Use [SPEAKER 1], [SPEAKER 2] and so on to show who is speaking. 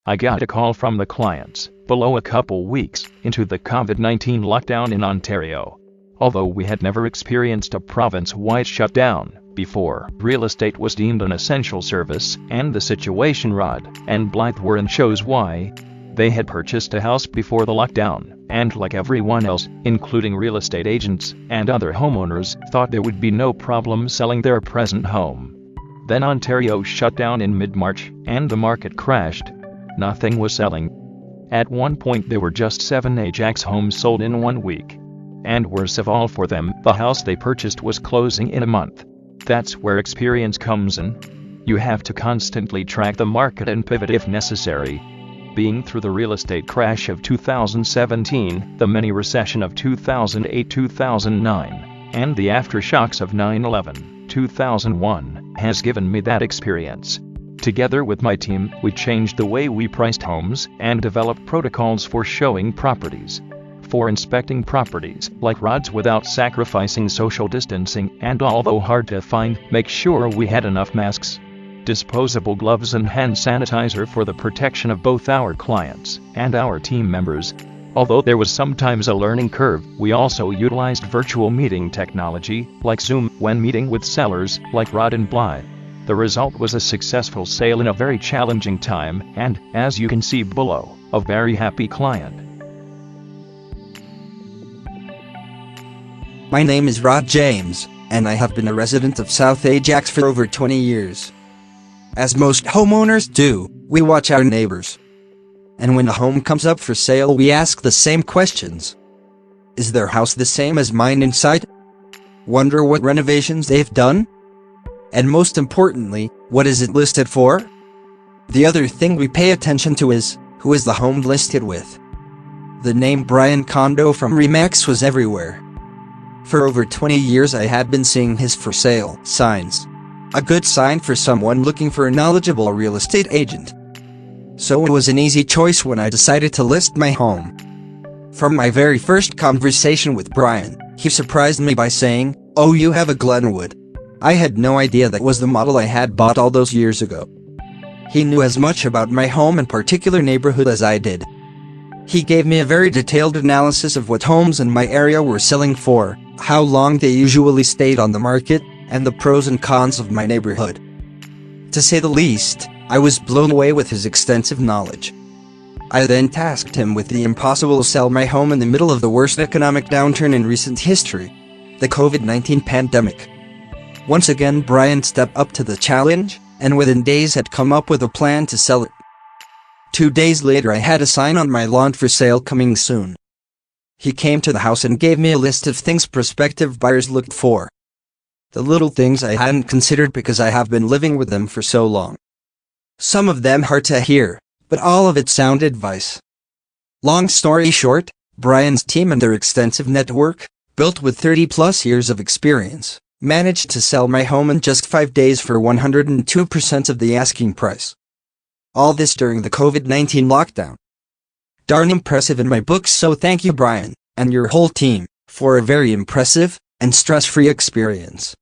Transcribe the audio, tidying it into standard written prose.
[SPEAKER 1] I got a call from the clients below a couple weeks into the COVID-19 lockdown in Ontario. Although we had never experienced a province-wide shutdown before, real estate was deemed an essential service, and the situation Rod and Blythe were in shows why. They had purchased a house before the lockdown, and like everyone else, including real estate agents and other homeowners, thought there would be no problem selling their present home. Then Ontario shut down in mid-March, and the market crashed. Nothing was selling. At one point there were just 7 Ajax homes sold in 1 week. And worst of all for them, the house they purchased was closing in a month. That's where experience comes in. You have to constantly track the market and pivot if necessary. Being through the real estate crash of 2017, the mini recession of 2008-2009, and the aftershocks of 9/11-2001, has given me that experience. Together with my team, we changed the way we priced homes and developed protocols for showing properties. For inspecting properties, like Rod's, without sacrificing social distancing, and although hard to find, make sure we had enough masks, disposable gloves and hand sanitizer for the protection of both our clients and our team members. Although there was sometimes a learning curve, we also utilized virtual meeting technology, like Zoom, when meeting with sellers, like Rod and Blythe. The result was a successful sale in a very challenging time, and, as you can see below, a very happy client.
[SPEAKER 2] My name is Rod James, and I have been a resident of South Ajax for over 20 years. As most homeowners do, we watch our neighbors. And when a home comes up for sale, we ask the same questions. Is their house the same as mine inside? Wonder what renovations they've done? And most importantly, what is it listed for? The other thing we pay attention to is, who is the home listed with? The name Brian Condo from Remax was everywhere. For over 20 years I had been seeing his for sale signs. A good sign for someone looking for a knowledgeable real estate agent. So it was an easy choice when I decided to list my home. From my very first conversation with Brian, he surprised me by saying, "Oh, you have a Glenwood." I had no idea that was the model I had bought all those years ago. He knew as much about my home and particular neighborhood as I did. He gave me a very detailed analysis of what homes in my area were selling for, how long they usually stayed on the market, and the pros and cons of my neighborhood. To say the least, I was blown away with his extensive knowledge. I then tasked him with the impossible to sell my home in the middle of the worst economic downturn in recent history, the COVID-19 pandemic. Once again, Brian stepped up to the challenge, and within days had come up with a plan to sell it. 2 days later I had a sign on my lawn for sale coming soon. He came to the house and gave me a list of things prospective buyers looked for. The little things I hadn't considered because I have been living with them for so long. Some of them hard to hear, but all of it sound advice. Long story short, Brian's team and their extensive network, built with 30+ years of experience, managed to sell my home in just 5 days for 102% of the asking price. All this during the COVID-19 lockdown. Darn impressive in my book, so thank you Brian, and your whole team, for a very impressive and stress-free experience.